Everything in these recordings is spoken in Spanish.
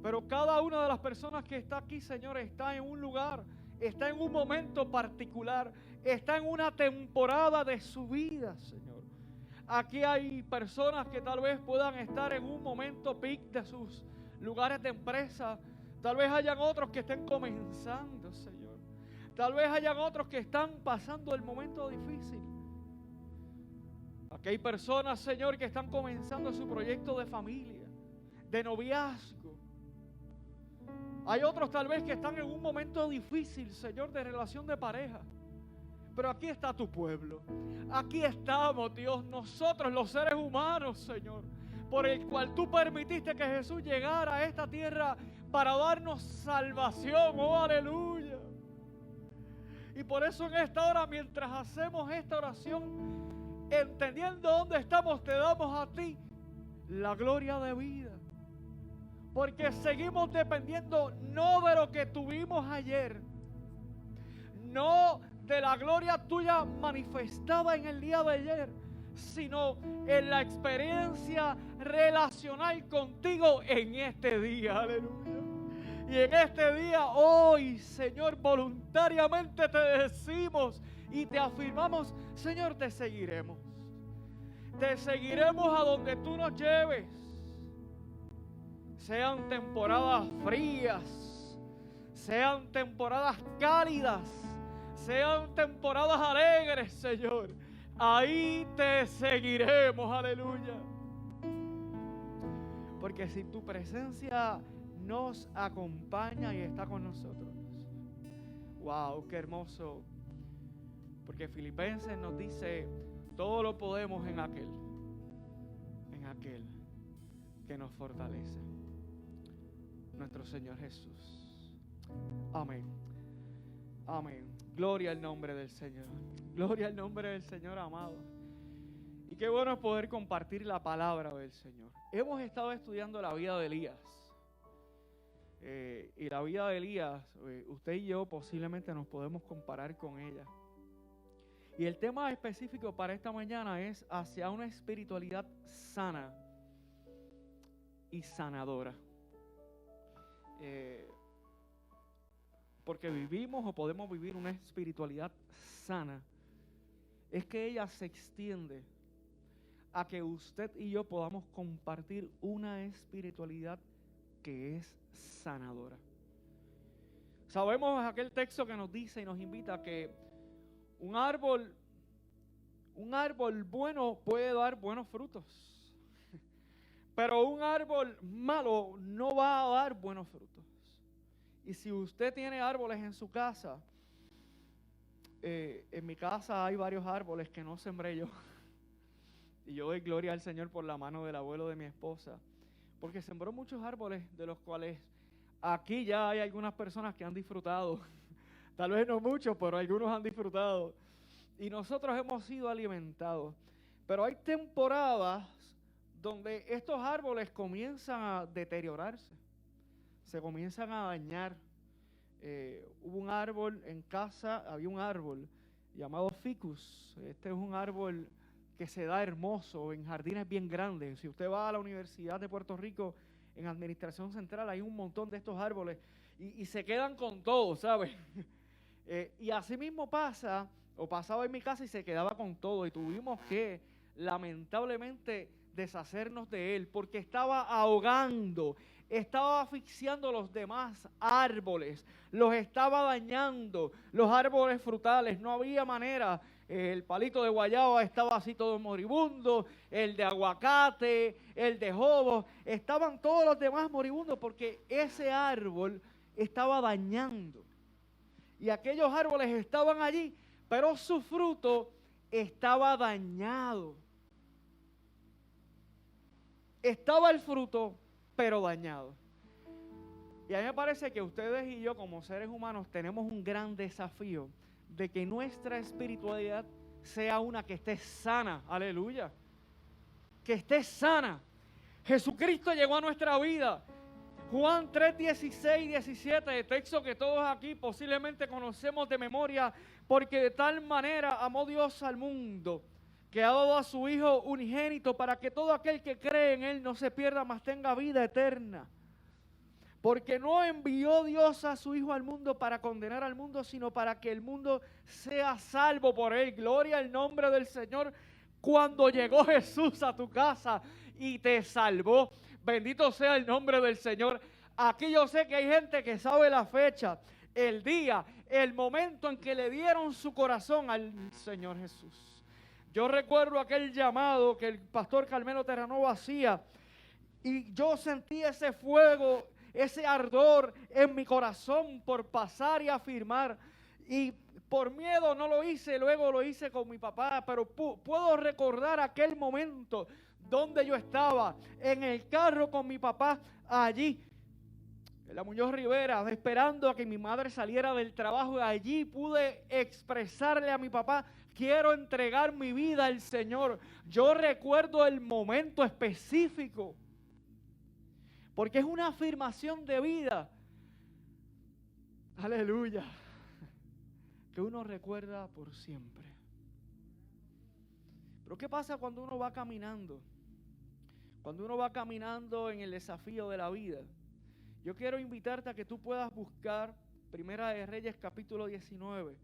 Pero cada una de las personas que está aquí, Señor, está en un lugar, está en un momento particular, está en una temporada de su vida, Señor. Aquí hay personas que tal vez puedan estar en un momento peak de sus lugares de empresa. Tal vez hayan otros que estén comenzando, Señor. Tal vez hayan otros que están pasando el momento difícil. Aquí hay personas, Señor, que están comenzando su proyecto de familia, de noviazgo. Hay otros tal vez que están en un momento difícil, Señor, de relación de pareja. Pero aquí está tu pueblo. Aquí estamos, Dios, nosotros los seres humanos, Señor, por el cual tú permitiste que Jesús llegara a esta tierra para darnos salvación. Oh, aleluya. Y por eso en esta hora, mientras hacemos esta oración, entendiendo dónde estamos, te damos a ti la gloria de vida. Porque seguimos dependiendo no de lo que tuvimos ayer, no de la gloria tuya manifestada en el día de ayer, sino en la experiencia relacional contigo en este día. Aleluya. Y en este día, hoy, Señor, voluntariamente te decimos y te afirmamos, Señor, te seguiremos. Te seguiremos a donde tú nos lleves. Sean temporadas frías, sean temporadas cálidas, sean temporadas alegres, Señor. Ahí te seguiremos, aleluya. Porque si tu presencia nos acompaña y está con nosotros. Wow, qué hermoso. Porque Filipenses nos dice, todo lo podemos en aquel que nos fortalece. Nuestro Señor Jesús. Amén. Amén. Gloria al nombre del Señor. Gloria al nombre del Señor, amado. Y qué bueno es poder compartir la palabra del Señor. Hemos estado estudiando la vida de Elías. Y la vida de Elías, usted y yo posiblemente nos podemos comparar con ella. Y el tema específico para esta mañana es hacia una espiritualidad sana y sanadora. Porque vivimos o podemos vivir una espiritualidad sana, es que ella se extiende a que usted y yo podamos compartir una espiritualidad que es sanadora. Sabemos aquel texto que nos dice y nos invita a que un árbol bueno puede dar buenos frutos, pero un árbol malo no va a dar buenos frutos. Y si usted tiene árboles en su casa, en mi casa hay varios árboles que no sembré yo. Y yo doy gloria al Señor por la mano del abuelo de mi esposa, porque sembró muchos árboles de los cuales aquí ya hay algunas personas que han disfrutado. Tal vez no muchos, pero algunos han disfrutado. Y nosotros hemos sido alimentados. Pero hay temporadas donde estos árboles comienzan a deteriorarse, se comienzan a dañar. Hubo un árbol en casa, había un árbol llamado ficus. Este es un árbol que se da hermoso en jardines bien grandes. Si usted va a la Universidad de Puerto Rico, en Administración Central, hay un montón de estos árboles y se quedan con todo, ¿sabes? Y así mismo pasaba en mi casa y se quedaba con todo. Y tuvimos que, lamentablemente, deshacernos de él porque estaba ahogando, estaba asfixiando los demás árboles, los estaba dañando, los árboles frutales, no había manera. El palito de guayaba estaba así todo moribundo, el de aguacate, el de jobo, estaban todos los demás moribundos porque ese árbol estaba dañando. Y aquellos árboles estaban allí, pero su fruto estaba dañado. Estaba el fruto, pero dañado. Y a mí me parece que ustedes y yo como seres humanos tenemos un gran desafío de que nuestra espiritualidad sea una que esté sana. Aleluya. Que esté sana. Jesucristo llegó a nuestra vida. Juan 3, 16 y 17, el texto que todos aquí posiblemente conocemos de memoria, porque de tal manera amó Dios al mundo, que ha dado a su Hijo unigénito para que todo aquel que cree en Él no se pierda, mas tenga vida eterna. Porque no envió Dios a su Hijo al mundo para condenar al mundo, sino para que el mundo sea salvo por él. Gloria al nombre del Señor. Cuando llegó Jesús a tu casa y te salvó, bendito sea el nombre del Señor. Aquí yo sé que hay gente que sabe la fecha, el día, el momento en que le dieron su corazón al Señor Jesús. Yo recuerdo aquel llamado que el pastor Carmelo Terranova hacía y yo sentí ese fuego, ese ardor en mi corazón por pasar y afirmar. Y por miedo no lo hice, luego lo hice con mi papá, pero puedo recordar aquel momento donde yo estaba en el carro con mi papá allí en la Muñoz Rivera, esperando a que mi madre saliera del trabajo, y allí pude expresarle a mi papá: quiero entregar mi vida al Señor. Yo recuerdo el momento específico, porque es una afirmación de vida, aleluya, que uno recuerda por siempre. Pero ¿qué pasa cuando uno va caminando? Cuando uno va caminando en el desafío de la vida. Yo quiero invitarte a que tú puedas buscar Primera de Reyes capítulo 19.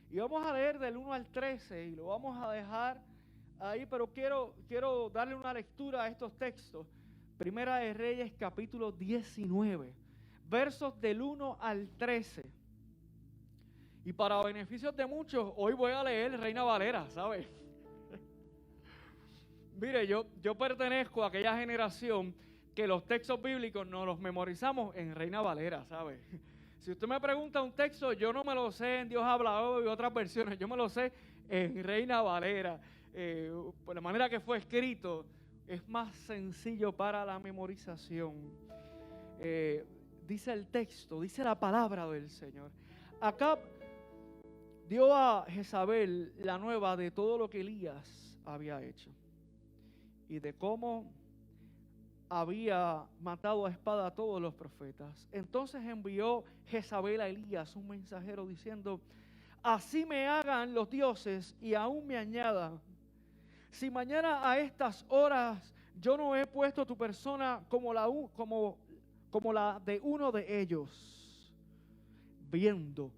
Y vamos a leer del 1 al 13 y lo vamos a dejar ahí, pero quiero darle una lectura a estos textos. Primera de Reyes capítulo 19, versos del 1 al 13. Y para beneficios de muchos, hoy voy a leer Reina Valera, ¿sabes? Mire, yo pertenezco a aquella generación que los textos bíblicos nos los memorizamos en Reina Valera, ¿sabes? Si usted me pregunta un texto, yo no me lo sé en Dios habla hoy y otras versiones, yo me lo sé en Reina Valera. Por la manera que fue escrito, es más sencillo para la memorización. Dice el texto, dice la palabra del Señor. Acab dio a Jezabel la nueva de todo lo que Elías había hecho y de cómo había matado a espada a todos los profetas. Entonces envió Jezabel a Elías un mensajero diciendo: así me hagan los dioses y aún me añadan, si mañana a estas horas yo no he puesto tu persona como la de uno de ellos. Viendo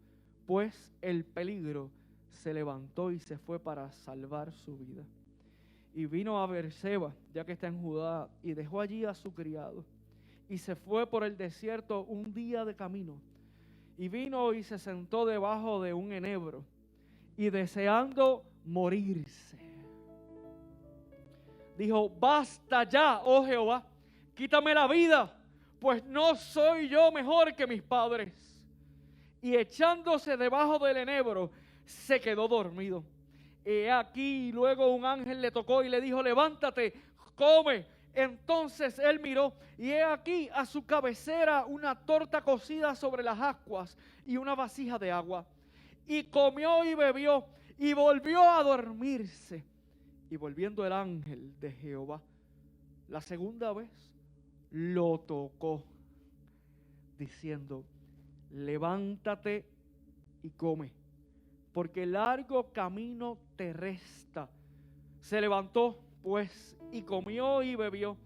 pues el peligro, se levantó y se fue para salvar su vida. Y vino a Beerseba, ya que está en Judá, y dejó allí a su criado. Y se fue por el desierto un día de camino. Y vino y se sentó debajo de un enebro, y deseando morirse, dijo: basta ya, oh Jehová, quítame la vida, pues no soy yo mejor que mis padres. Y echándose debajo del enebro, se quedó dormido. He aquí, luego un ángel le tocó y le dijo: levántate, come. Entonces él miró, y he aquí a su cabecera una torta cocida sobre las ascuas y una vasija de agua. Y comió y bebió, y volvió a dormirse. Y volviendo el ángel de Jehová la segunda vez, lo tocó, diciendo: levántate y come, porque largo camino te resta. Se levantó pues y comió y bebió,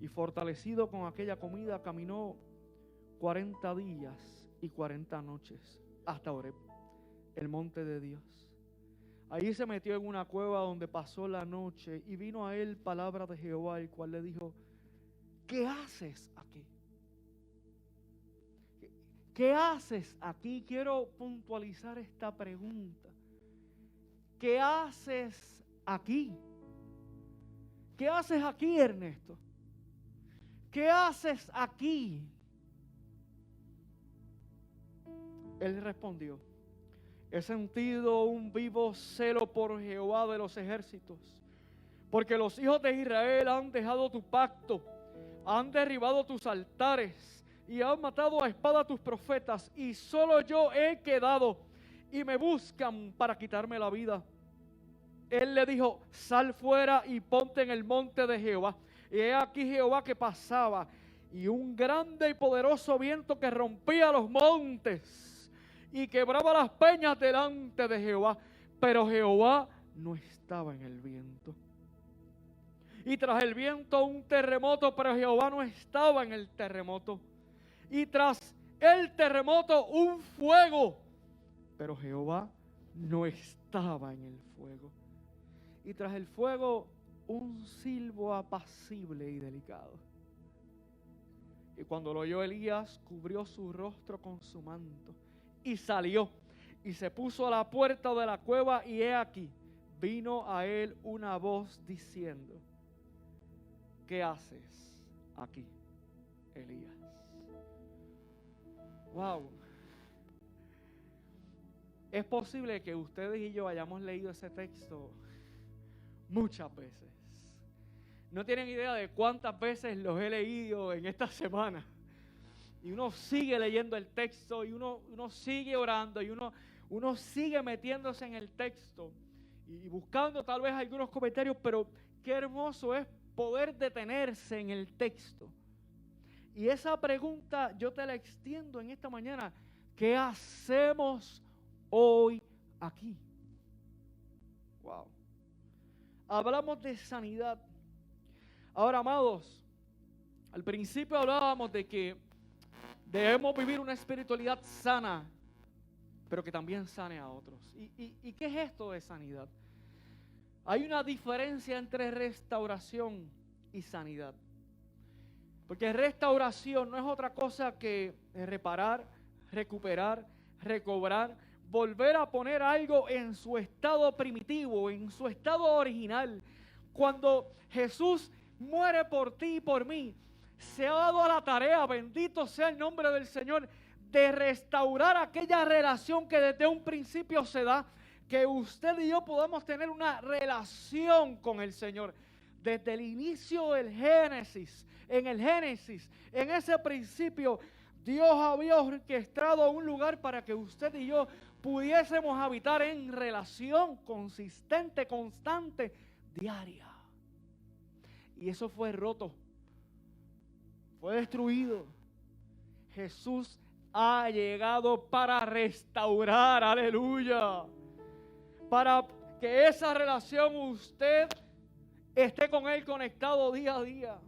y fortalecido con aquella comida caminó 40 días y 40 noches hasta Horeb, el monte de Dios. Allí se metió en una cueva donde pasó la noche, y vino a él palabra de Jehová, el cual le dijo: ¿qué haces aquí? ¿Qué haces aquí? Quiero puntualizar esta pregunta. ¿Qué haces aquí? ¿Qué haces aquí, Ernesto? ¿Qué haces aquí? Él respondió: he sentido un vivo celo por Jehová de los ejércitos, porque los hijos de Israel han dejado tu pacto, han derribado tus altares y han matado a espada a tus profetas, y solo yo he quedado, y me buscan para quitarme la vida. Él le dijo: sal fuera y ponte en el monte de Jehová. Y he aquí Jehová que pasaba, y un grande y poderoso viento que rompía los montes y quebraba las peñas delante de Jehová, pero Jehová no estaba en el viento. Y tras el viento un terremoto, pero Jehová no estaba en el terremoto. y tras el terremoto un fuego. Pero Jehová no estaba en el fuego. Y tras el fuego un silbo apacible y delicado. Y cuando lo oyó Elías, cubrió su rostro con su manto y salió y se puso a la puerta de la cueva, y he aquí, vino a él una voz diciendo: ¿qué haces aquí, Elías? Wow. Es posible que ustedes y yo hayamos leído ese texto muchas veces. No tienen idea de cuántas veces los he leído en esta semana. Y uno sigue leyendo el texto, y uno sigue orando, y uno sigue metiéndose en el texto y buscando tal vez algunos comentarios, pero qué hermoso es poder detenerse en el texto. Y esa pregunta yo te la extiendo en esta mañana: ¿qué hacemos hoy aquí? Wow. Hablamos de sanidad. Ahora, amados, al principio hablábamos de que debemos vivir una espiritualidad sana, pero que también sane a otros. ¿Y qué es esto de sanidad? Hay una diferencia entre restauración y sanidad. Porque restauración no es otra cosa que reparar, recuperar, recobrar, volver a poner algo en su estado primitivo, en su estado original. Cuando Jesús muere por ti y por mí, se ha dado a la tarea, bendito sea el nombre del Señor, de restaurar aquella relación que desde un principio se da, que usted y yo podamos tener una relación con el Señor. Desde el inicio del Génesis, en ese principio, Dios había orquestado un lugar para que usted y yo pudiésemos habitar en relación consistente, constante, diaria. Y eso fue roto, fue destruido. Jesús ha llegado para restaurar, aleluya, para que esa relación usted esté con Él conectado día a día.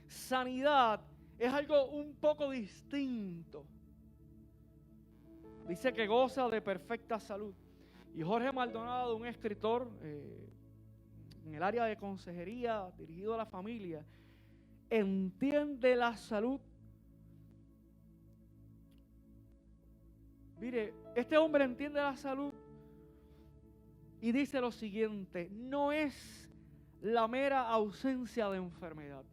Sanidad es algo un poco distinto. Dice que goza de perfecta salud. Y Jorge Maldonado, un escritor en el área de consejería dirigido a la familia, entiende la salud. Mire, este hombre entiende la salud y dice lo siguiente: no es la mera ausencia de enfermedad.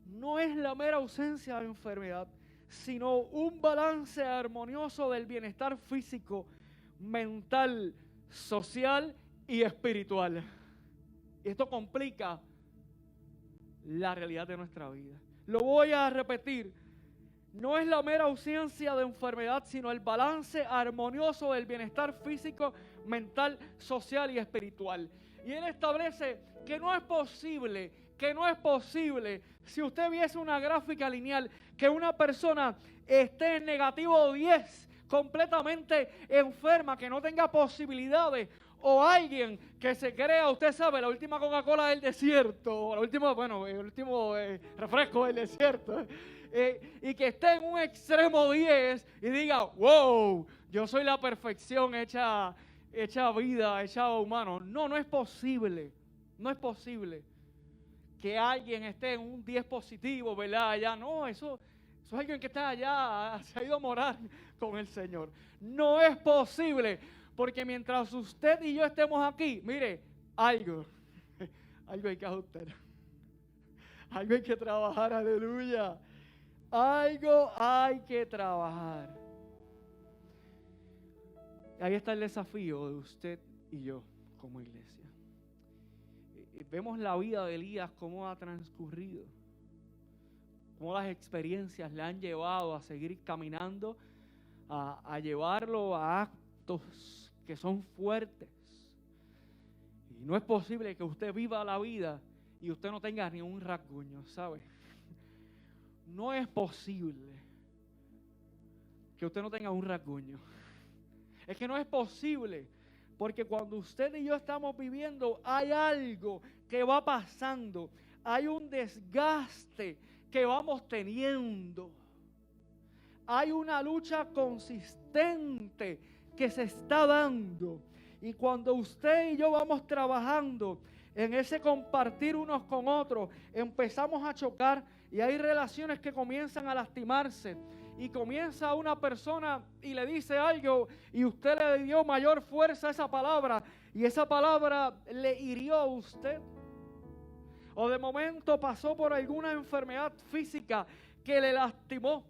No es la mera ausencia de enfermedad, sino un balance armonioso del bienestar físico, mental, social y espiritual. Y esto complica la realidad de nuestra vida. Lo voy a repetir: no es la mera ausencia de enfermedad, sino el balance armonioso del bienestar físico, mental, social y espiritual. Y él establece que no es posible, si usted viese una gráfica lineal, que una persona esté en negativo 10, completamente enferma, que no tenga posibilidades, o alguien que se crea, usted sabe, la última Coca-Cola del desierto, el último refresco del desierto, y que esté en un extremo 10 y diga: wow, yo soy la perfección hecha vida, hecha humano. No es posible. No es posible que alguien esté en un 10 positivo, ¿verdad? Allá, no, eso es alguien que está allá, se ha ido a morar con el Señor. No es posible, porque mientras usted y yo estemos aquí, mire, algo hay que ajustar. Algo hay que trabajar, aleluya. Algo hay que trabajar. Ahí está el desafío de usted y yo como iglesia. Vemos la vida de Elías, cómo ha transcurrido, cómo las experiencias le han llevado a seguir caminando, a llevarlo a actos que son fuertes. Y no es posible que usted viva la vida y usted no tenga ni un rasguño, ¿sabe? No es posible que usted no tenga un rasguño. Es que no es posible, porque cuando usted y yo estamos viviendo, hay algo que va pasando, hay un desgaste que vamos teniendo. Hay una lucha consistente que se está dando. Y cuando usted y yo vamos trabajando en ese compartir unos con otros, empezamos a chocar y hay relaciones que comienzan a lastimarse. Y comienza una persona y le dice algo y usted le dio mayor fuerza a esa palabra y esa palabra le hirió a usted. O de momento pasó por alguna enfermedad física que le lastimó.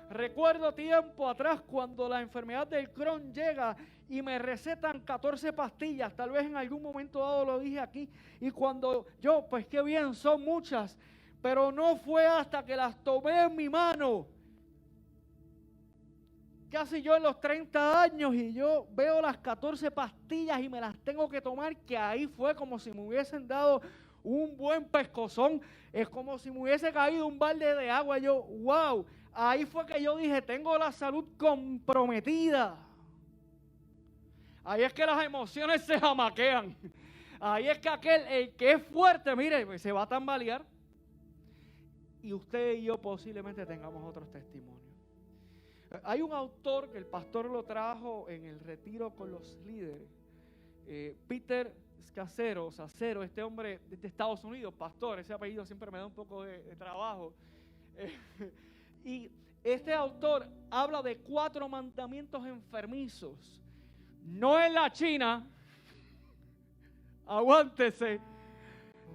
Recuerdo tiempo atrás cuando la enfermedad del Crohn llega y me recetan 14 pastillas, tal vez en algún momento dado lo dije aquí, y cuando yo, pues qué bien, son muchas, pero no fue hasta que las tomé en mi mano, casi yo en los 30 años, y yo veo las 14 pastillas y me las tengo que tomar, que ahí fue como si me hubiesen dado un buen pescozón, es como si me hubiese caído un balde de agua. Yo, wow, ahí fue que yo dije, tengo la salud comprometida. Ahí es que las emociones se jamaquean. Ahí es que el que es fuerte, mire, se va a tambalear. Y usted y yo posiblemente tengamos otros testimonios. Hay un autor que el pastor lo trajo en el retiro con los líderes, Peter Scazzero, este hombre de Estados Unidos, pastor, ese apellido siempre me da un poco de trabajo. Y este autor habla de 4 mandamientos enfermizos. No en la China, aguántese,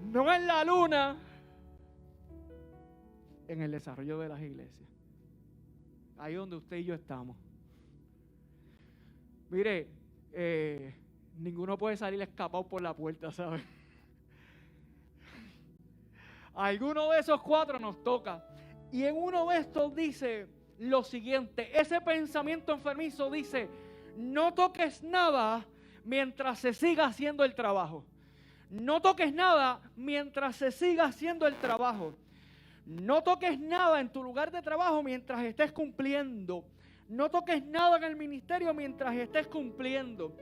no en la luna, en el desarrollo de las iglesias. Ahí donde usted y yo estamos. Mire, ninguno puede salir escapado por la puerta, ¿sabe? Alguno de esos 4 nos toca. Y en uno de estos dice lo siguiente, ese pensamiento enfermizo dice, no toques nada mientras se siga haciendo el trabajo. No toques nada mientras se siga haciendo el trabajo. No toques nada en tu lugar de trabajo mientras estés cumpliendo. No toques nada en el ministerio mientras estés cumpliendo.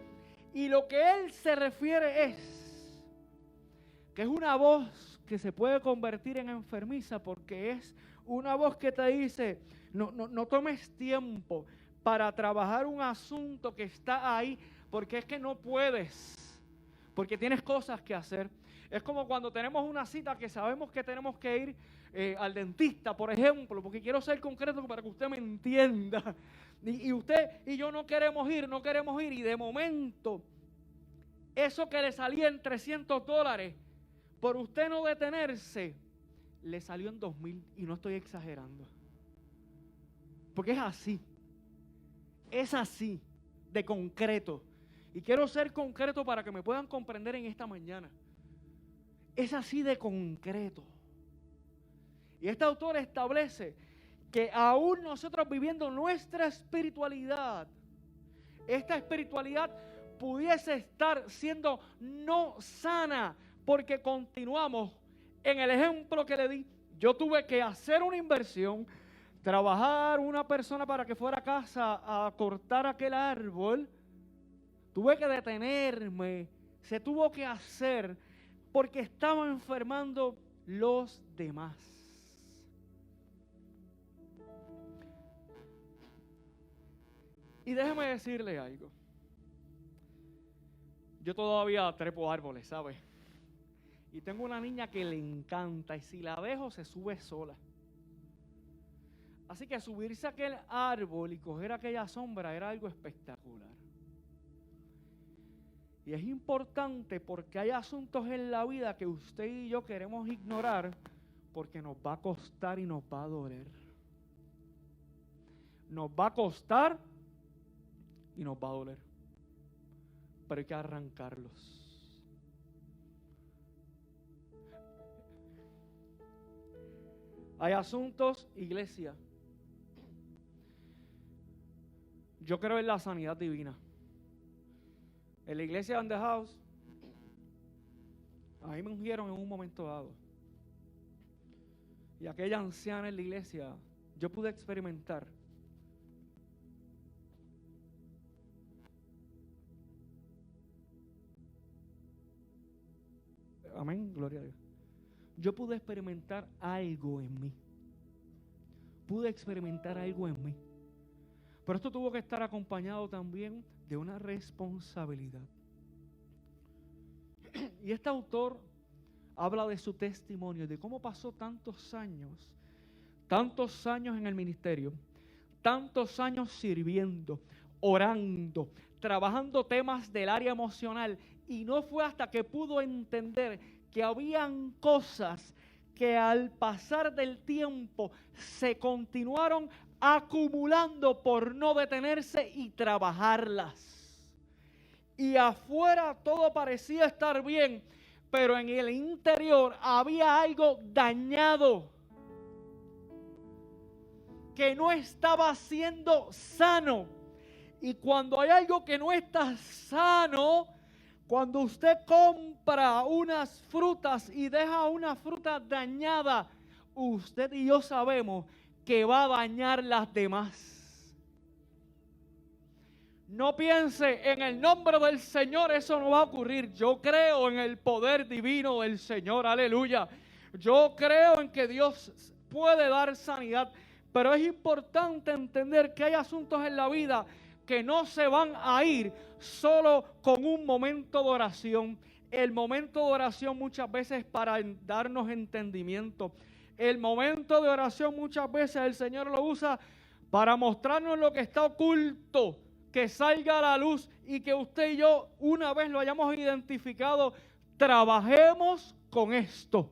Y lo que él se refiere es que es una voz que se puede convertir en enfermiza, porque es una voz que te dice, no tomes tiempo para trabajar un asunto que está ahí, porque es que no puedes, porque tienes cosas que hacer. Es como cuando tenemos una cita que sabemos que tenemos que ir al dentista, por ejemplo, porque quiero ser concreto para que usted me entienda. Y usted y yo no queremos ir, y de momento, eso que le salía en $300, por usted no detenerse, le salió en 2,000, y no estoy exagerando. Porque es así, de concreto. Y quiero ser concreto para que me puedan comprender en esta mañana. Es así de concreto. Y este autor establece que aún nosotros viviendo nuestra espiritualidad, esta espiritualidad pudiese estar siendo no sana, porque continuamos en el ejemplo que le di. Yo tuve que hacer una inversión, trabajar una persona para que fuera a casa a cortar aquel árbol, tuve que detenerme, se tuvo que hacer, porque estaban enfermando los demás. Y déjeme decirle algo. Yo todavía trepo árboles, ¿sabe? Y tengo una niña que le encanta, y si la dejo se sube sola. Así que subirse a aquel árbol y coger aquella sombra era algo espectacular. Y es importante porque hay asuntos en la vida que usted y yo queremos ignorar porque nos va a costar y nos va a doler. Nos va a costar y nos va a doler. Pero hay que arrancarlos. Hay asuntos, iglesia. Yo creo en la sanidad divina. En la iglesia On The House, a mí me ungieron en un momento dado. Y aquella anciana en la iglesia, yo pude experimentar amén, gloria a Dios. Yo pude experimentar algo en mí pude experimentar algo en mí. Pero esto tuvo que estar acompañado también de una responsabilidad. Y este autor habla de su testimonio, de cómo pasó tantos años en el ministerio, tantos años sirviendo, orando, trabajando temas del área emocional, y no fue hasta que pudo entender que habían cosas que al pasar del tiempo se continuaron acumulando por no detenerse y trabajarlas. Y afuera todo parecía estar bien, pero en el interior había algo dañado que no estaba siendo sano. Y cuando hay algo que no está sano, cuando usted compra unas frutas y deja una fruta dañada, usted y yo sabemos que va a dañar las demás. No piense, en el nombre del Señor eso no va a ocurrir. Yo creo en el poder divino del Señor, aleluya. Yo creo en que Dios puede dar sanidad, pero es importante entender que hay asuntos en la vida que no se van a ir solo con un momento de oración. El momento de oración muchas veces es para darnos entendimiento. El momento de oración muchas veces el Señor lo usa para mostrarnos lo que está oculto, que salga a la luz y que usted y yo, una vez lo hayamos identificado, trabajemos con esto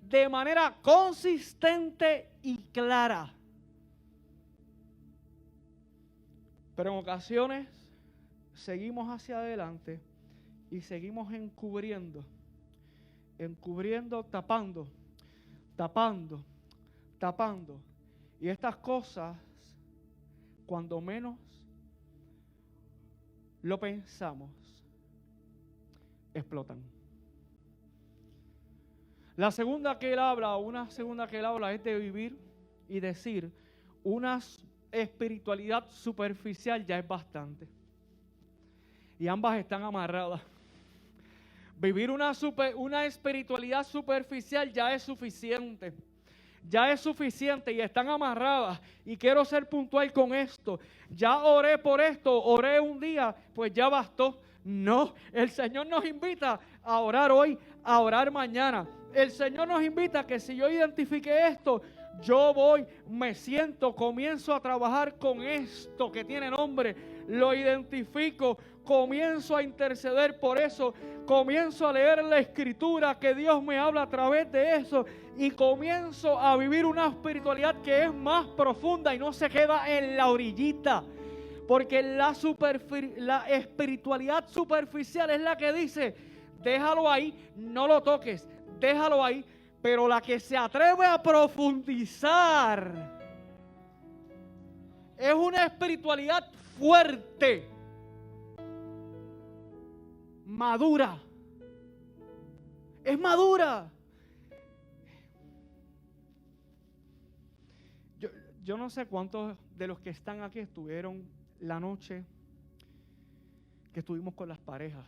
de manera consistente y clara. Pero en ocasiones seguimos hacia adelante y seguimos encubriendo, tapando. Y estas cosas, cuando menos lo pensamos, explotan. Una segunda que él habla es de vivir y decir una espiritualidad superficial ya es bastante. Y ambas están amarradas. Vivir una espiritualidad superficial ya es suficiente. Ya es suficiente y están amarradas. Y quiero ser puntual con esto. Ya oré por esto, oré un día, pues ya bastó. No, el Señor nos invita a orar hoy, a orar mañana. El Señor nos invita a que si yo identifique esto, yo voy, me siento, comienzo a trabajar con esto que tiene nombre, lo identifico, comienzo a interceder por eso, comienzo a leer la Escritura, que Dios me habla a través de eso, y comienzo a vivir una espiritualidad que es más profunda y no se queda en la orillita. Porque la espiritualidad superficial es la que dice, déjalo ahí, no lo toques, déjalo ahí. Pero la que se atreve a profundizar es una espiritualidad fuerte, madura. Es madura. Yo no sé cuántos de los que están aquí estuvieron la noche que estuvimos con las parejas.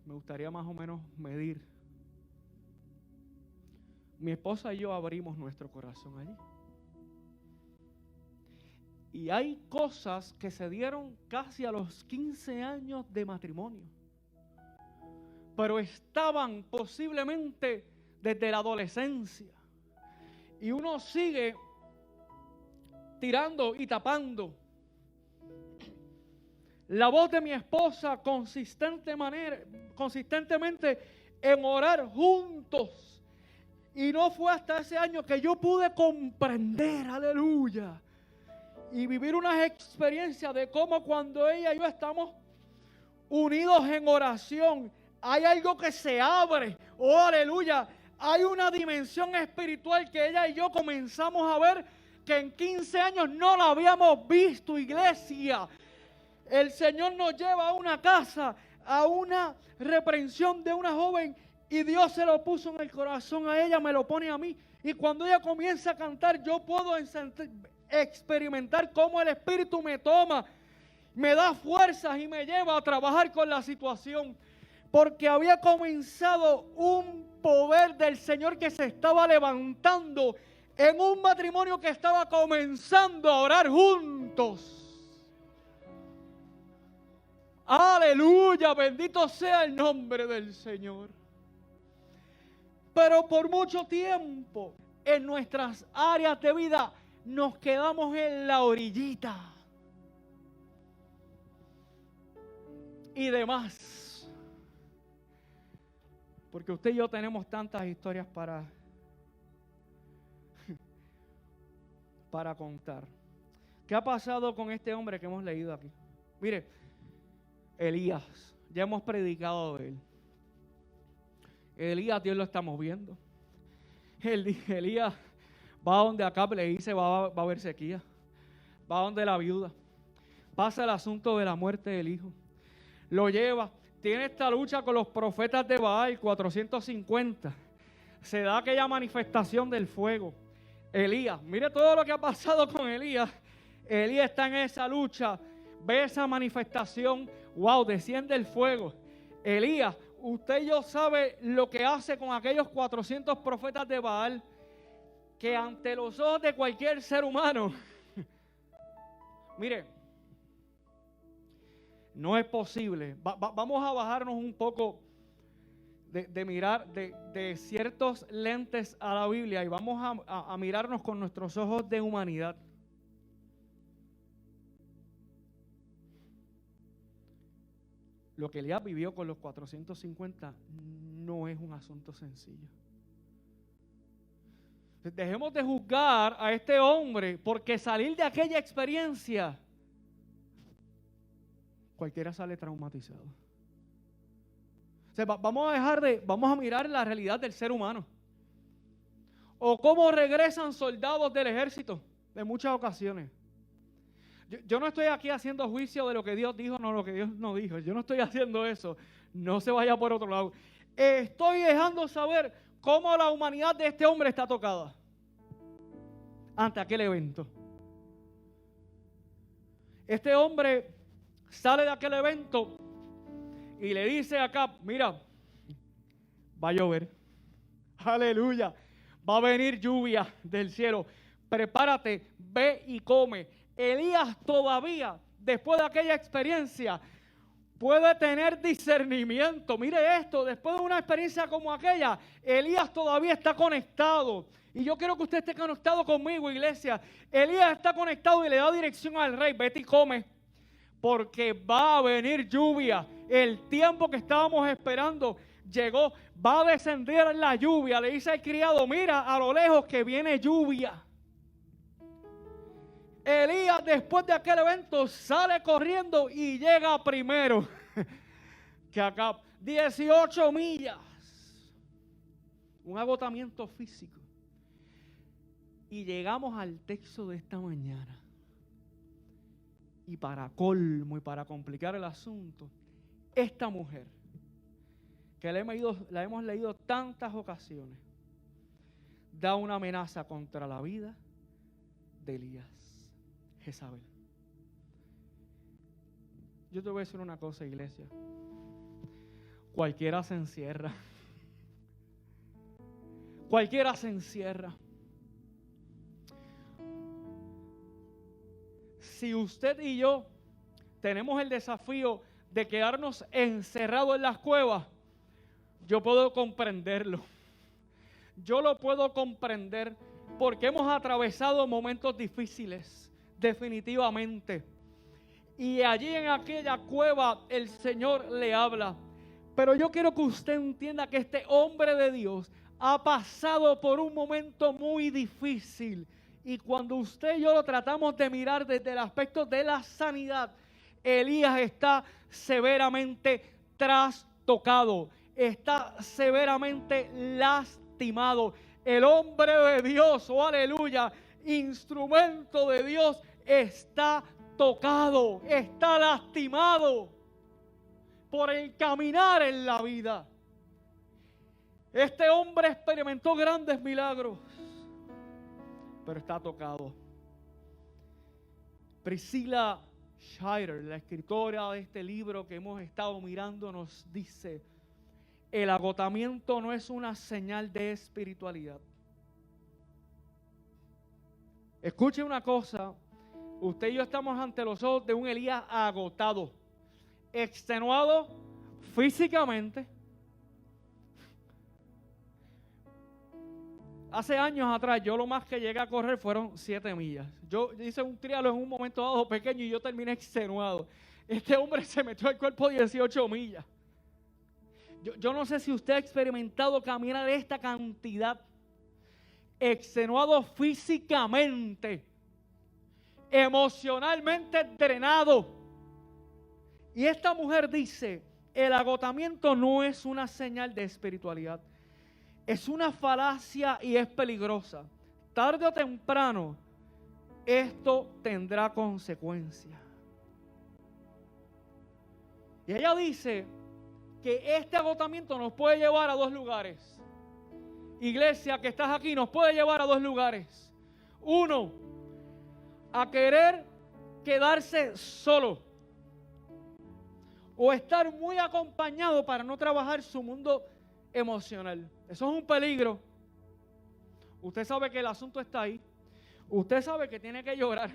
Me gustaría más o menos medir. Mi esposa y yo abrimos nuestro corazón allí. Y hay cosas que se dieron casi a los 15 años de matrimonio. Pero estaban posiblemente desde la adolescencia. Y uno sigue tirando y tapando. La voz de mi esposa consistentemente en orar juntos. Y no fue hasta ese año que yo pude comprender, aleluya, y vivir unas experiencias de cómo cuando ella y yo estamos unidos en oración, hay algo que se abre, oh aleluya, hay una dimensión espiritual que ella y yo comenzamos a ver que en 15 años no la habíamos visto, iglesia. El Señor nos lleva a una casa, a una reprensión de una joven, y Dios se lo puso en el corazón a ella, me lo pone a mí. Y cuando ella comienza a cantar, yo puedo experimentar cómo el Espíritu me toma, me da fuerzas y me lleva a trabajar con la situación. Porque había comenzado un poder del Señor que se estaba levantando en un matrimonio que estaba comenzando a orar juntos. Aleluya, bendito sea el nombre del Señor. Pero por mucho tiempo en nuestras áreas de vida nos quedamos en la orillita y demás. Porque usted y yo tenemos tantas historias para contar. ¿Qué ha pasado con este hombre que hemos leído aquí? Mire, Elías, ya hemos predicado de él. Elías, Dios lo estamos viendo. Elías va donde Acab le dice, va a haber sequía. Va donde la viuda. Pasa el asunto de la muerte del hijo. Lo lleva. Tiene esta lucha con los profetas de Baal, 450. Se da aquella manifestación del fuego. Elías, mire todo lo que ha pasado con Elías. Elías está en esa lucha. Ve esa manifestación. Wow, desciende el fuego. Elías, usted y yo sabe lo que hace con aquellos 400 profetas de Baal, que ante los ojos de cualquier ser humano, mire, no es posible. Vamos a bajarnos un poco de mirar de ciertos lentes a la Biblia y vamos a mirarnos con nuestros ojos de humanidad. Lo que Elías vivió con los 450 no es un asunto sencillo. Dejemos de juzgar a este hombre porque salir de aquella experiencia, cualquiera sale traumatizado. O sea, vamos a mirar la realidad del ser humano. O cómo regresan soldados del ejército en muchas ocasiones. Yo no estoy aquí haciendo juicio de lo que Dios dijo, no lo que Dios no dijo. Yo no estoy haciendo eso. No se vaya por otro lado. Estoy dejando saber cómo la humanidad de este hombre está tocada ante aquel evento. Este hombre sale de aquel evento y le dice a Acab, mira, va a llover. Aleluya. Va a venir lluvia del cielo. Prepárate, ve y come. Elías todavía, después de aquella experiencia, puede tener discernimiento. Mire esto, después de una experiencia como aquella, Elías todavía está conectado. Y yo quiero que usted esté conectado conmigo, iglesia. Elías está conectado y le da dirección al rey. Vete y come, porque va a venir lluvia. El tiempo que estábamos esperando llegó. Va a descender la lluvia. Le dice al criado, mira a lo lejos que viene lluvia. Elías, después de aquel evento, sale corriendo y llega primero que Acab. 18 millas. Un agotamiento físico. Y llegamos al texto de esta mañana. Y para colmo y para complicar el asunto, esta mujer, que la hemos leído tantas ocasiones, da una amenaza contra la vida de Elías. Jezabel. Yo te voy a decir una cosa, iglesia. Cualquiera se encierra. Cualquiera se encierra. Si usted y yo tenemos el desafío de quedarnos encerrados en las cuevas, yo puedo comprenderlo. Yo lo puedo comprender porque hemos atravesado momentos difíciles. Definitivamente. Y allí en aquella cueva el Señor le habla. Pero yo quiero que usted entienda que este hombre de Dios ha pasado por un momento muy difícil. Y cuando usted y yo lo tratamos de mirar desde el aspecto de la sanidad, Elías está severamente trastocado. Está severamente lastimado. El hombre de Dios, oh aleluya, instrumento de Dios, está tocado, está lastimado por el caminar en la vida. Este hombre experimentó grandes milagros, pero está tocado. Priscilla Shirer, la escritora de este libro que hemos estado mirando, nos dice: el agotamiento no es una señal de espiritualidad. Escuche una cosa, usted y yo estamos ante los ojos de un Elías agotado, extenuado físicamente. Hace años atrás, yo lo más que llegué a correr fueron 7 millas. Yo hice un triatlón en un momento dado pequeño y yo terminé extenuado. Este hombre se metió al cuerpo 18 millas. Yo no sé si usted ha experimentado caminar esta cantidad, extenuado físicamente, emocionalmente drenado. Y esta mujer dice, el agotamiento no es una señal de espiritualidad. Es una falacia y es peligrosa. Tarde o temprano, esto tendrá consecuencias. Y ella dice que este agotamiento nos puede llevar a 2 lugares. Iglesia que estás aquí, nos puede llevar a 2 lugares. Uno, a querer quedarse solo. O estar muy acompañado para no trabajar su mundo emocional. Eso es un peligro. Usted sabe que el asunto está ahí. Usted sabe que tiene que llorar.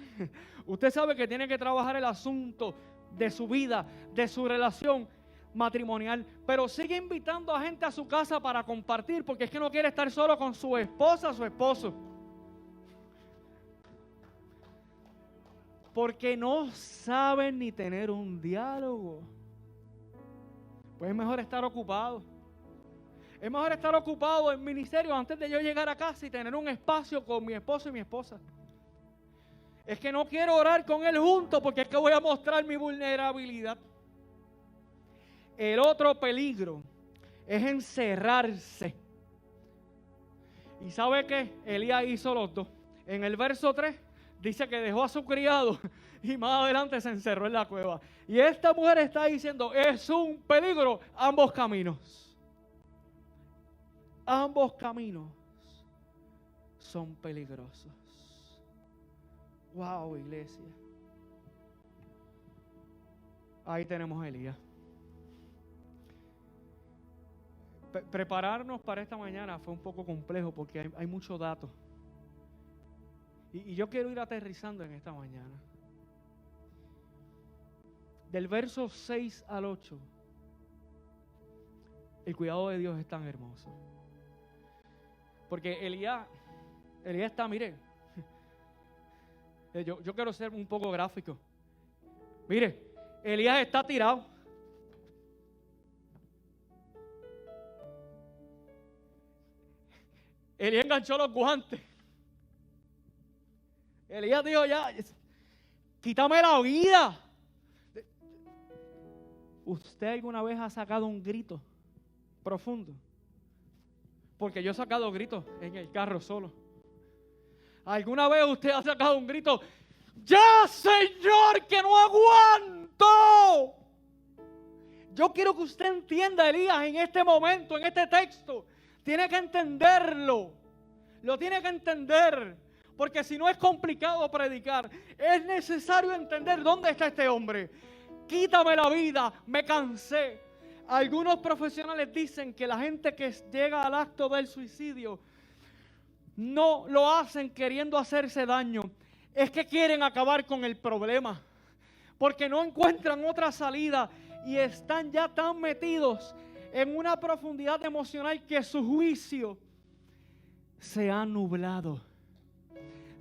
Usted sabe que tiene que trabajar el asunto de su vida, de su relación matrimonial. Pero sigue invitando a gente a su casa para compartir, porque es que no quiere estar solo con su esposa, su esposo. Porque no saben ni tener un diálogo. Pues es mejor estar ocupado. Es mejor estar ocupado en ministerio antes de yo llegar a casa y tener un espacio con mi esposo y mi esposa. Es que no quiero orar con él juntos porque es que voy a mostrar mi vulnerabilidad. El otro peligro es encerrarse. ¿Y sabe qué? Elías hizo los dos. En el verso 3 dice que dejó a su criado y más adelante se encerró en la cueva. Y esta mujer está diciendo, es un peligro ambos caminos. Ambos caminos son peligrosos. Wow, iglesia. Ahí tenemos a Elías. Prepararnos para esta mañana fue un poco complejo porque hay muchos datos. Y yo quiero ir aterrizando en esta mañana. Del verso 6 al 8, el cuidado de Dios es tan hermoso. Porque Elías está, mire, yo quiero ser un poco gráfico. Mire, Elías está tirado. Elías enganchó los guantes. Elías dijo ya, quítame la vida. ¿Usted alguna vez ha sacado un grito profundo? Porque yo he sacado gritos en el carro solo. ¿Alguna vez usted ha sacado un grito? ¡Ya, Señor, que no aguanto! Yo quiero que usted entienda, Elías, en este momento, en este texto. Tiene que entenderlo. Lo tiene que entender. Porque si no es complicado predicar. Es necesario entender dónde está este hombre. Quítame la vida, me cansé. Algunos profesionales dicen que la gente que llega al acto del suicidio no lo hacen queriendo hacerse daño. Es que quieren acabar con el problema. Porque no encuentran otra salida y están ya tan metidos en una profundidad emocional que su juicio se ha nublado.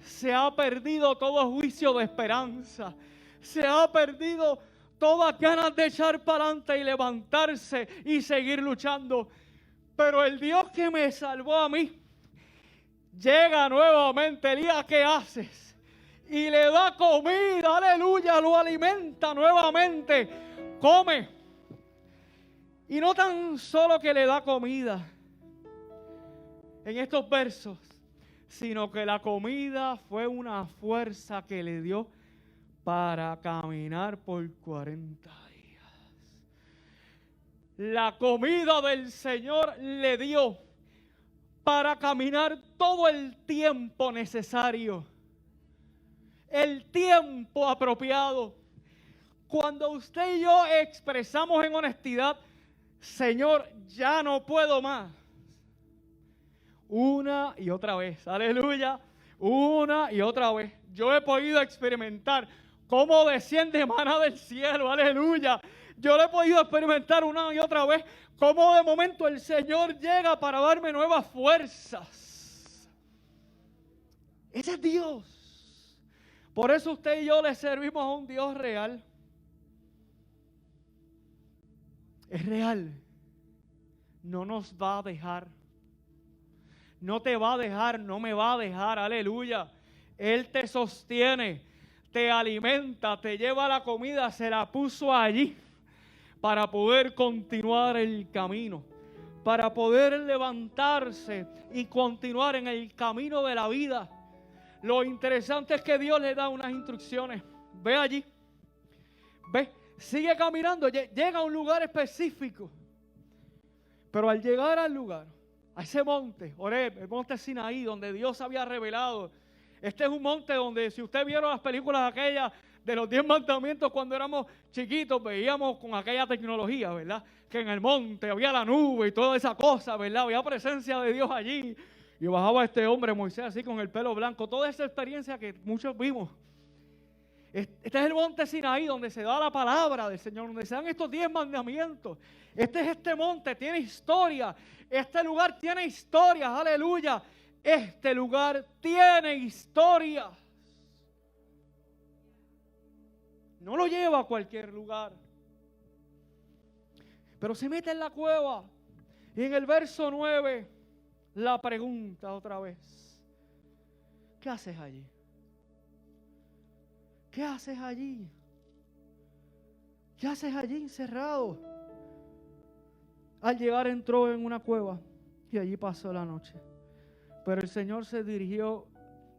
Se ha perdido todo juicio de esperanza. Se ha perdido todas ganas de echar para adelante y levantarse y seguir luchando. Pero el Dios que me salvó a mí llega nuevamente. Elías, ¿qué haces? Y le da comida, aleluya, lo alimenta nuevamente. Come. Y no tan solo que le da comida en estos versos, sino que la comida fue una fuerza que le dio para caminar por 40 días. La comida del Señor le dio para caminar todo el tiempo necesario. El tiempo apropiado. Cuando usted y yo expresamos en honestidad, Señor, ya no puedo más. Una y otra vez, aleluya. una y otra vez. Yo he podido experimentar cómo desciende maná del cielo, aleluya. Yo lo he podido experimentar una y otra vez, cómo de momento el Señor llega para darme nuevas fuerzas. Ese es Dios. Por eso usted y yo le servimos a un Dios real. Es real. No nos va a dejar. No te va a dejar, no me va a dejar, aleluya. Él te sostiene, te alimenta, te lleva la comida, se la puso allí para poder continuar el camino, para poder levantarse y continuar en el camino de la vida. Lo interesante es que Dios le da unas instrucciones. Ve allí, ve, sigue caminando, llega a un lugar específico. Pero al llegar al lugar, a ese monte, Horeb, el monte Sinaí, donde Dios había revelado. Este es un monte donde, si usted vieron las películas aquellas de los 10 mandamientos cuando éramos chiquitos, veíamos con aquella tecnología, ¿verdad? Que en el monte había la nube y toda esa cosa, ¿verdad? Había presencia de Dios allí. Y bajaba este hombre, Moisés, así con el pelo blanco. Toda esa experiencia que muchos vimos. Este es el monte Sinaí, donde se da la palabra del Señor, donde se dan estos 10 mandamientos. Este monte, tiene historia. Este lugar tiene historias, aleluya. Este lugar tiene historias. No lo lleva a cualquier lugar. Pero se mete en la cueva. Y en el verso 9, la pregunta otra vez. ¿Qué haces allí? ¿Qué haces allí? ¿Qué haces allí encerrado? Al llegar entró en una cueva y allí pasó la noche. Pero el Señor se dirigió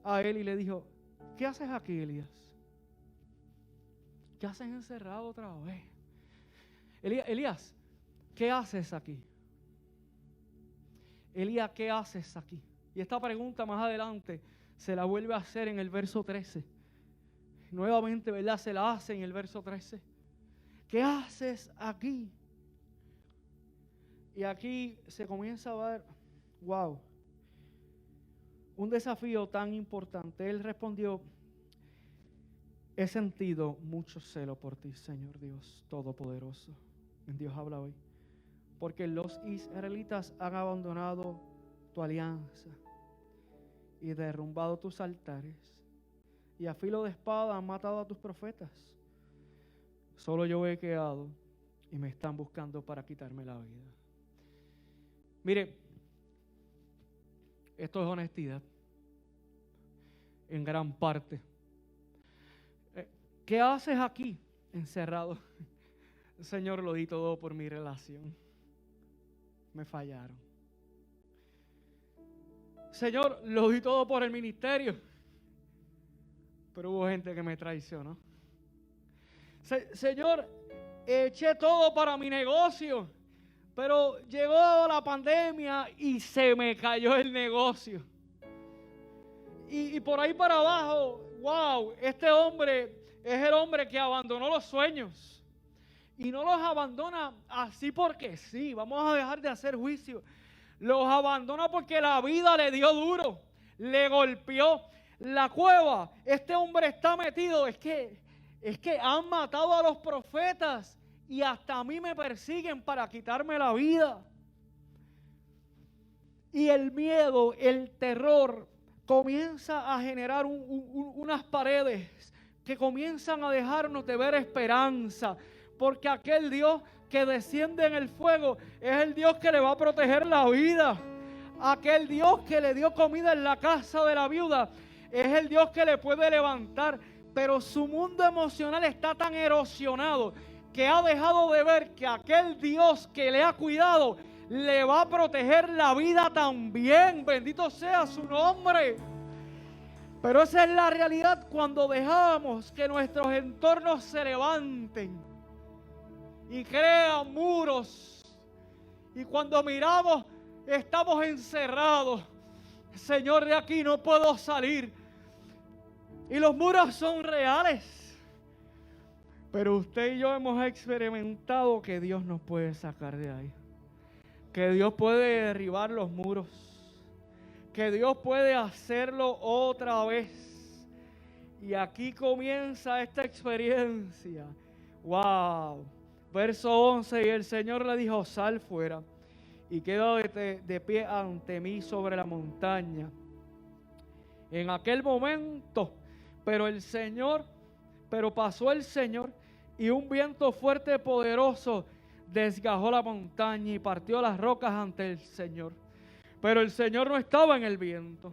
a él y le dijo: ¿qué haces aquí, Elías? ¿Qué haces encerrado otra vez? Elías, ¿qué haces aquí? Elías, ¿qué haces aquí? Y esta pregunta más adelante se la vuelve a hacer en el verso 13. Nuevamente, ¿verdad? Se la hace en el verso 13. ¿Qué haces aquí? Y aquí se comienza a ver, wow, un desafío tan importante. Él respondió: he sentido mucho celo por ti, Señor Dios Todopoderoso. Dios habla hoy. Porque los israelitas han abandonado tu alianza y derrumbado tus altares. Y a filo de espada han matado a tus profetas. Solo yo he quedado y me están buscando para quitarme la vida. Mire, esto es honestidad, en gran parte. ¿Qué haces aquí, encerrado? Señor, lo di todo por mi relación. Me fallaron. Señor, lo di todo por el ministerio, pero hubo gente que me traicionó. Señor, eché todo para mi negocio, pero llegó la pandemia y se me cayó el negocio. Y por ahí para abajo, wow, este hombre es el hombre que abandonó los sueños. Y no los abandona así porque sí, vamos a dejar de hacer juicio. Los abandona porque la vida le dio duro, le golpeó. La cueva, este hombre está metido, es que han matado a los profetas y hasta a mí me persiguen para quitarme la vida. Y el miedo, el terror comienza a generar unas paredes que comienzan a dejarnos de ver esperanza, porque aquel Dios que desciende en el fuego es el Dios que le va a proteger la vida. Aquel Dios que le dio comida en la casa de la viuda es el Dios que le puede levantar, pero su mundo emocional está tan erosionado que ha dejado de ver que aquel Dios que le ha cuidado le va a proteger la vida también. Bendito sea su nombre. Pero esa es la realidad cuando dejamos que nuestros entornos se levanten y crean muros. Y cuando miramos, estamos encerrados. Señor, de aquí no puedo salir. Y los muros son reales. Pero usted y yo hemos experimentado que Dios nos puede sacar de ahí. Que Dios puede derribar los muros. que Dios puede hacerlo otra vez. Y aquí comienza esta experiencia. ¡Wow! Verso 11, y el Señor le dijo, sal fuera y queda de pie ante mí sobre la montaña. En aquel momento, pero pasó el Señor, y un viento fuerte y poderoso desgajó la montaña y partió las rocas ante el Señor. Pero el Señor no estaba en el viento.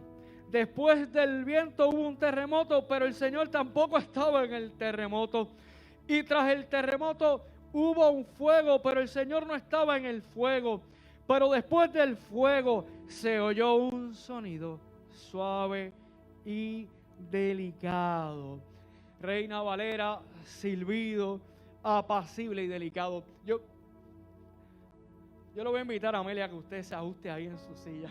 Después del viento hubo un terremoto, pero el Señor tampoco estaba en el terremoto. Y tras el terremoto hubo un fuego, pero el Señor no estaba en el fuego. Pero después del fuego se oyó un sonido suave y delicado. Reina Valera, silbido, apacible y delicado. Yo lo voy a invitar a Amelia a que usted se ajuste ahí en su silla.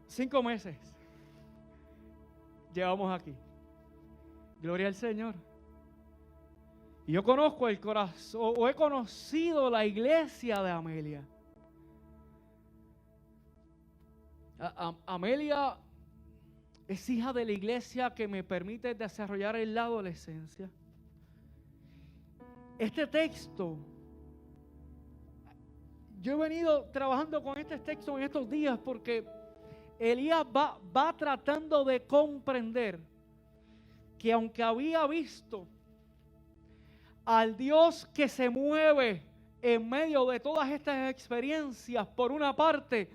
Cinco meses llevamos aquí. Gloria al Señor. Y yo conozco el corazón, o he conocido la iglesia de Amelia. Amelia es hija de la iglesia que me permite desarrollar en la adolescencia. Este texto, yo he venido trabajando con este texto en estos días porque Elías va tratando de comprender que aunque había visto al Dios que se mueve en medio de todas estas experiencias, por una parte,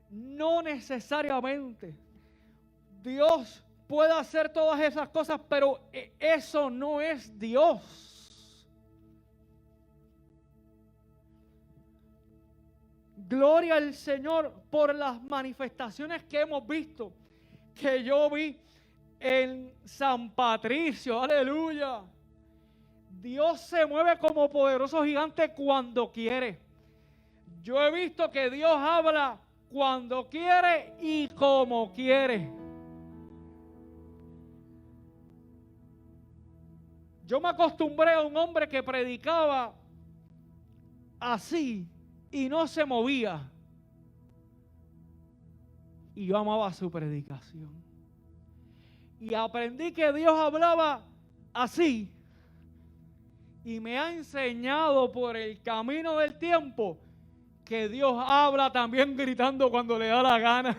no necesariamente Dios puede hacer todas esas cosas, pero eso no es Dios. Gloria al Señor por las manifestaciones que hemos visto, que yo vi en San Patricio, aleluya. Dios se mueve como poderoso gigante cuando quiere. Yo he visto que Dios habla cuando quiere y como quiere. Yo me acostumbré a un hombre que predicaba así y no se movía. Y yo amaba su predicación. Y aprendí que Dios hablaba así. Y me ha enseñado por el camino del tiempo que Dios habla también gritando cuando le da la gana.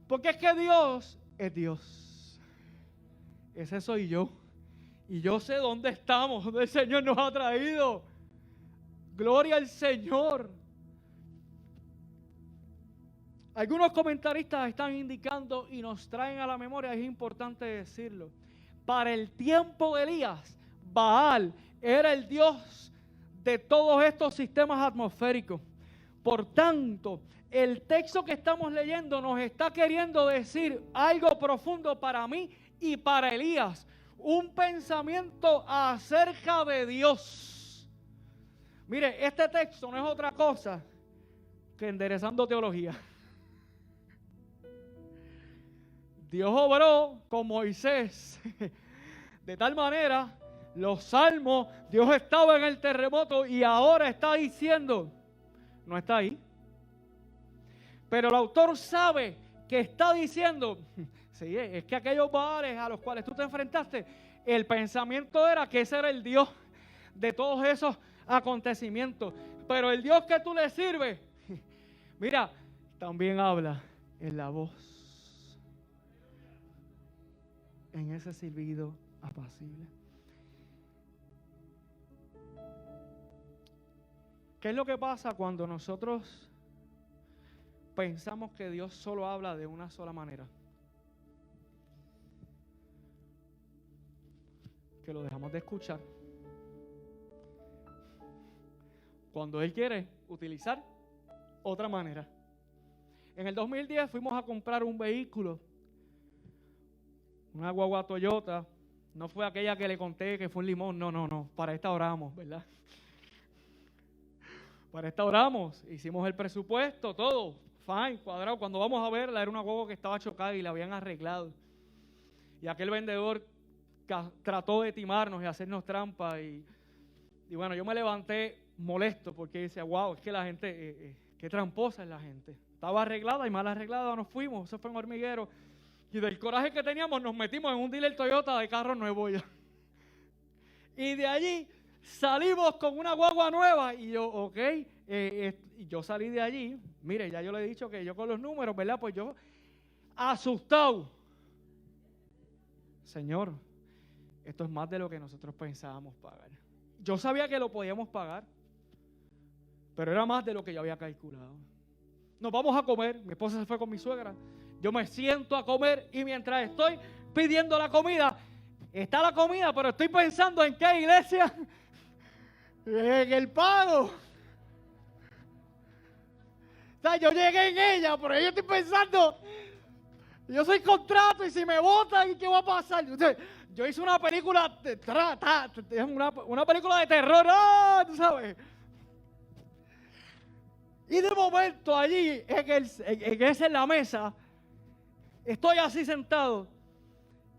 Porque es que Dios es Dios. Ese soy yo. Y yo sé dónde estamos, dónde el Señor nos ha traído. Gloria al Señor. Algunos comentaristas están indicando y nos traen a la memoria, es importante decirlo. Para el tiempo de Elías, Baal era el dios de todos estos sistemas atmosféricos. Por tanto, el texto que estamos leyendo nos está queriendo decir algo profundo para mí y para Elías. Un pensamiento acerca de Dios. Mire, este texto no es otra cosa que enderezando teología. Dios obró con Moisés de tal manera, los salmos, Dios estaba en el terremoto y ahora está diciendo, no está ahí. Pero el autor sabe que está diciendo, sí, es que aquellos baales a los cuales tú te enfrentaste, el pensamiento era que ese era el Dios de todos esos acontecimientos. Pero el Dios que tú le sirves, mira, también habla en la voz. En ese silbido apacible. ¿Qué es lo que pasa cuando nosotros pensamos que Dios solo habla de una sola manera? Que lo dejamos de escuchar cuando Él quiere utilizar otra manera. En el 2010 fuimos a comprar un vehículo, una guagua Toyota. No fue aquella que le conté que fue un limón, no, para esta oramos, ¿verdad? Para esta oramos, hicimos el presupuesto, todo, fine, cuadrado. Cuando vamos a verla era una guagua que estaba chocada y la habían arreglado. Y aquel vendedor trató de timarnos y hacernos trampa. Y bueno, yo me levanté molesto porque decía, wow, es que la gente, qué tramposa es la gente. Estaba arreglada y mal arreglada, nos fuimos, eso fue en Hormiguero. Y del coraje que teníamos nos metimos en un dealer Toyota de carro nuevo ya. Y de allí salimos con una guagua nueva y yo, ok, y yo salí de allí. Mire, ya yo le he dicho que yo con los números, ¿verdad? Pues yo asustado. Señor, esto es más de lo que nosotros pensábamos pagar. Yo sabía que lo podíamos pagar, pero era más de lo que yo había calculado. Nos vamos a comer, mi esposa se fue con mi suegra. Yo me siento a comer y mientras estoy pidiendo la comida, está la comida, pero estoy pensando en qué iglesia, en el pago. O sea, yo llegué en ella, pero yo estoy pensando, yo soy contrato y si me votan, ¿qué va a pasar? Yo hice una película, una película de terror, tú sabes. Y de momento allí, en la mesa, estoy así sentado.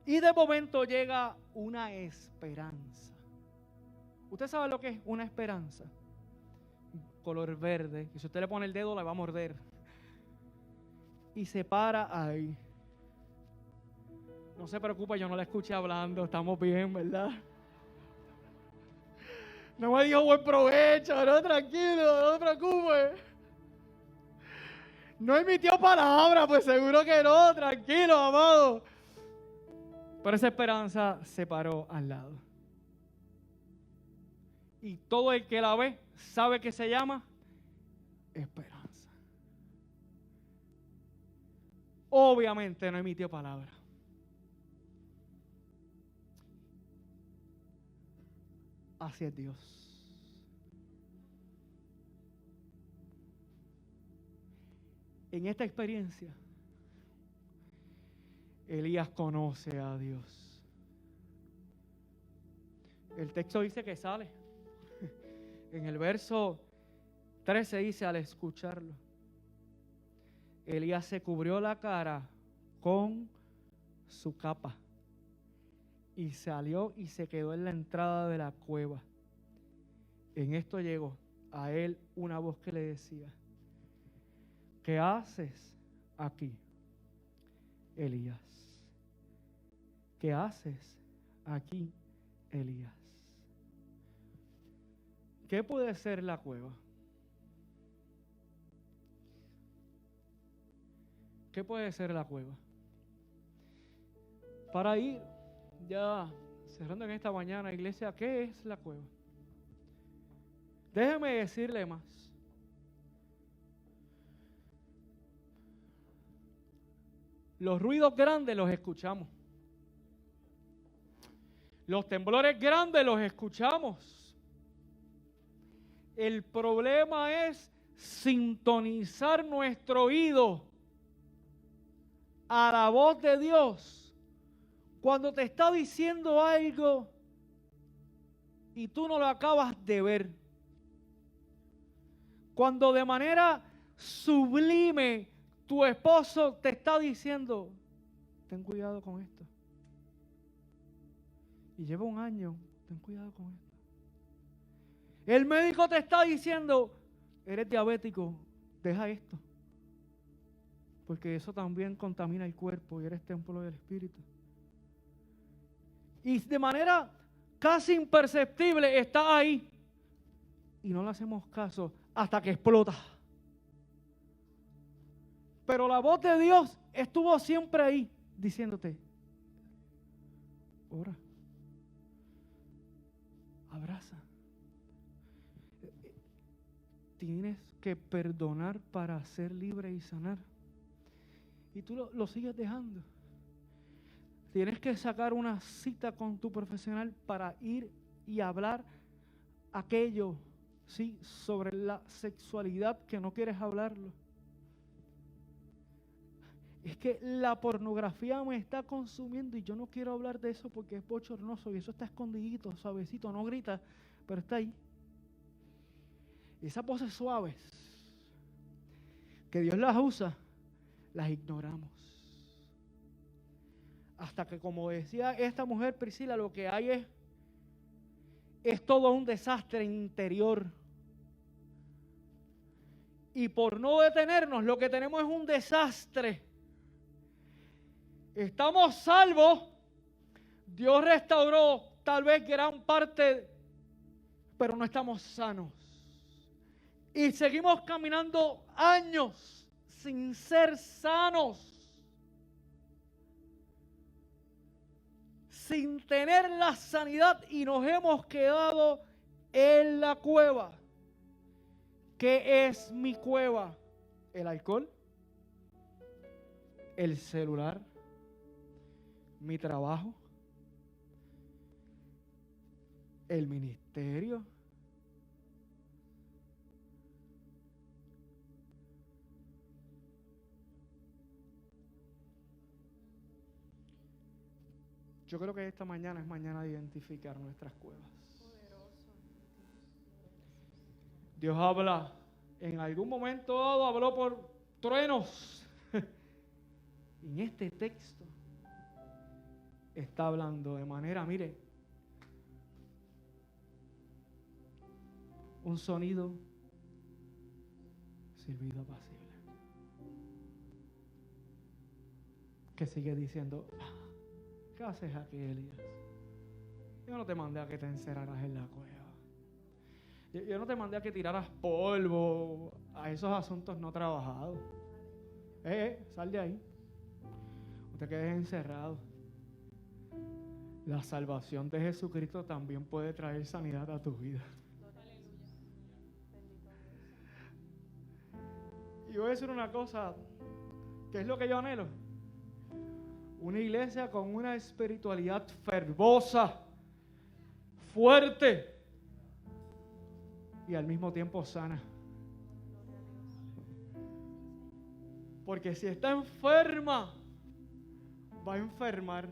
Y de momento llega una esperanza. ¿Usted sabe lo que es una esperanza? Color verde. Y si usted le pone el dedo, la va a morder. Y se para ahí. No se preocupe, yo no la escuché hablando. Estamos bien, ¿verdad? No me dijo buen provecho. No, tranquilo, no te preocupes. No emitió palabra, pues seguro que no. Tranquilo, amado. Pero esa esperanza se paró al lado. Y todo el que la ve sabe que se llama esperanza. Obviamente no emitió palabra. Así es Dios. En esta experiencia, Elías conoce a Dios. El texto dice que sale. En el verso 13 dice, al escucharlo, Elías se cubrió la cara con su capa y salió y se quedó en la entrada de la cueva. En esto llegó a él una voz que le decía, ¿qué haces aquí, Elías? ¿Qué haces aquí, Elías? ¿Qué puede ser la cueva? ¿Qué puede ser la cueva? Para ir ya cerrando en esta mañana, iglesia, ¿qué es la cueva? Déjeme decirle más. Los ruidos grandes los escuchamos. Los temblores grandes los escuchamos. El problema es sintonizar nuestro oído a la voz de Dios cuando te está diciendo algo y tú no lo acabas de ver. Cuando de manera sublime tu esposo te está diciendo, ten cuidado con esto. Y lleva un año, ten cuidado con esto. El médico te está diciendo, eres diabético, deja esto. Porque eso también contamina el cuerpo y eres templo del Espíritu. Y de manera casi imperceptible está ahí. Y no le hacemos caso hasta que explota. Pero la voz de Dios estuvo siempre ahí, diciéndote, ora, abraza. Tienes que perdonar para ser libre y sanar. Y tú lo sigues dejando. Tienes que sacar una cita con tu profesional para ir y hablar aquello, sí, sobre la sexualidad que no quieres hablarlo. Es que la pornografía me está consumiendo y yo no quiero hablar de eso porque es bochornoso y eso está escondidito, suavecito, no grita, pero está ahí. Esas voces suaves que Dios las usa, las ignoramos. hasta que, como decía esta mujer Priscila, lo que hay es todo un desastre interior. Y por no detenernos, lo que tenemos es un desastre. Estamos salvos. Dios restauró tal vez gran parte, pero no estamos sanos. Y seguimos caminando años sin ser sanos, sin tener la sanidad, y nos hemos quedado en la cueva. ¿Qué es mi cueva? El alcohol, el celular, mi trabajo, el ministerio. Yo creo que esta mañana es mañana de identificar nuestras cuevas. Dios habla, en algún momento dado habló por truenos. En este texto está hablando de manera, mire, un sonido, silbido apacible, que sigue diciendo: ¿qué haces aquí, Elías? Yo no te mandé a que te encerraras en la cueva. Yo no te mandé a que tiraras polvo a esos asuntos no trabajados. Sal de ahí. No te quedes encerrado. La salvación de Jesucristo también puede traer sanidad a tu vida. Y voy a decir una cosa, que es lo que yo anhelo. Una iglesia con una espiritualidad fervorosa, fuerte y al mismo tiempo sana. Porque si está enferma, va a enfermar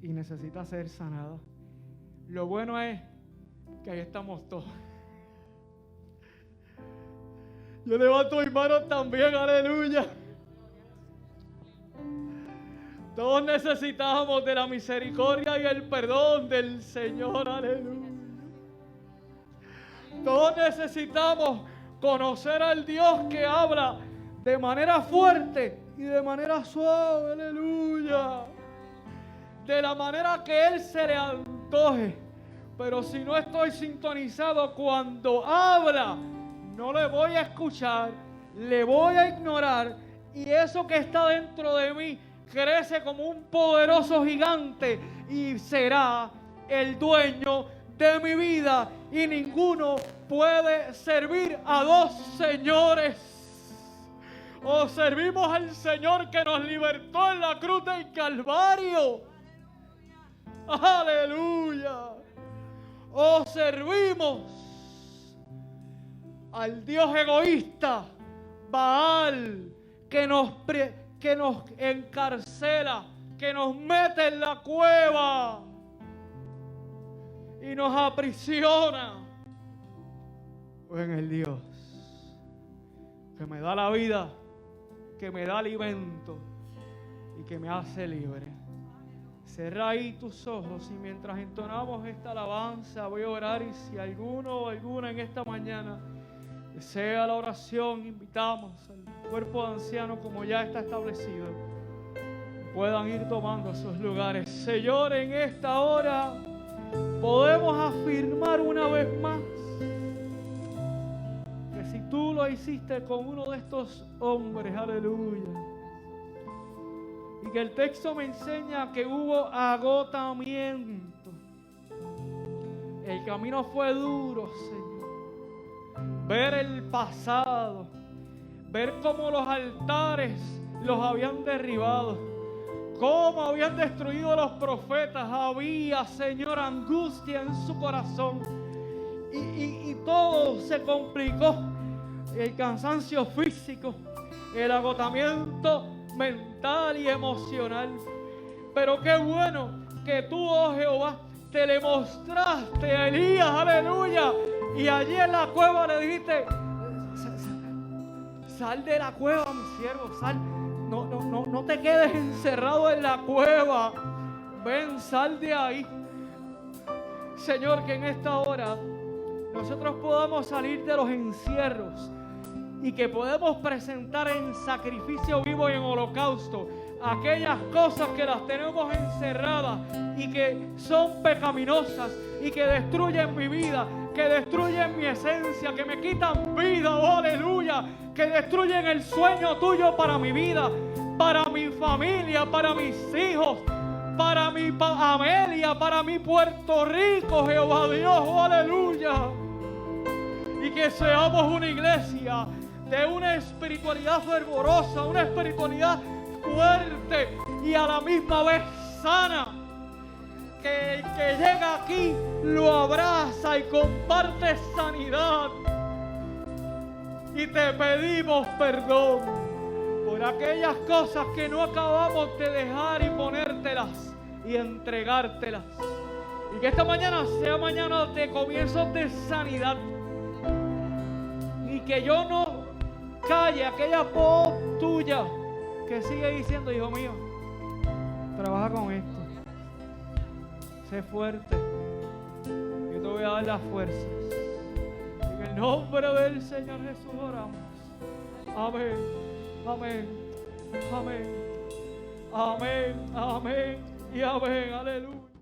y necesita ser sanada. Lo bueno es que ahí estamos todos. Yo levanto mis manos también, aleluya. Todos necesitamos de la misericordia y el perdón del Señor, aleluya. Todos necesitamos conocer al Dios que habla de manera fuerte y de manera suave, aleluya. De la manera que Él se le antoje. Pero si no estoy sintonizado cuando habla, no le voy a escuchar, le voy a ignorar, y eso que está dentro de mí crece como un poderoso gigante y será el dueño de mi vida, y ninguno puede servir a dos señores. O servimos al Señor que nos libertó en la cruz del Calvario, aleluya, o servimos al Dios egoísta, Baal, que nos encarcela, que nos mete en la cueva y nos aprisiona. O en el Dios que me da la vida, que me da alimento y que me hace libre. Cierra ahí tus ojos, y mientras entonamos esta alabanza voy a orar, y si alguno o alguna en esta mañana desea la oración, invitamos al cuerpo de ancianos, como ya está establecido, puedan ir tomando sus lugares. Señor, en esta hora podemos afirmar una vez más que si tú lo hiciste con uno de estos hombres, aleluya, y que el texto me enseña que hubo agotamiento, el camino fue duro, Señor. Ver el pasado, ver cómo los altares los habían derribado, cómo habían destruido a los profetas. Había, Señor, angustia en su corazón, y todo se complicó. El cansancio físico, el agotamiento mental y emocional. Pero qué bueno que tú, oh Jehová, te le mostraste a Elías, aleluya, y allí en la cueva le dijiste: sal de la cueva, mi siervo, sal, No te quedes encerrado en la cueva. Ven, sal de ahí. Señor, que en esta hora nosotros podamos salir de los encierros y que podemos presentar en sacrificio vivo y en holocausto aquellas cosas que las tenemos encerradas y que son pecaminosas y que destruyen mi vida, que destruyen mi esencia, que me quitan vida, oh aleluya, que destruyen el sueño tuyo para mi vida, para mi familia, para mis hijos, para mi Amelia, para mi Puerto Rico, Jehová Dios, oh aleluya. Y que seamos una iglesia de una espiritualidad fervorosa, una espiritualidad fuerte y a la misma vez sana. Que el que llega aquí lo abraza y comparte sanidad. Y te pedimos perdón por aquellas cosas que no acabamos de dejar y ponértelas y entregártelas. Y que esta mañana sea mañana de comienzos de sanidad. Y que yo no calle aquella voz tuya que sigue diciendo: hijo mío, trabaja con esto, sé fuerte, yo te voy a dar las fuerzas. En el nombre del Señor Jesús oramos. Amén, amén, amén, amén, amén y amén. Aleluya.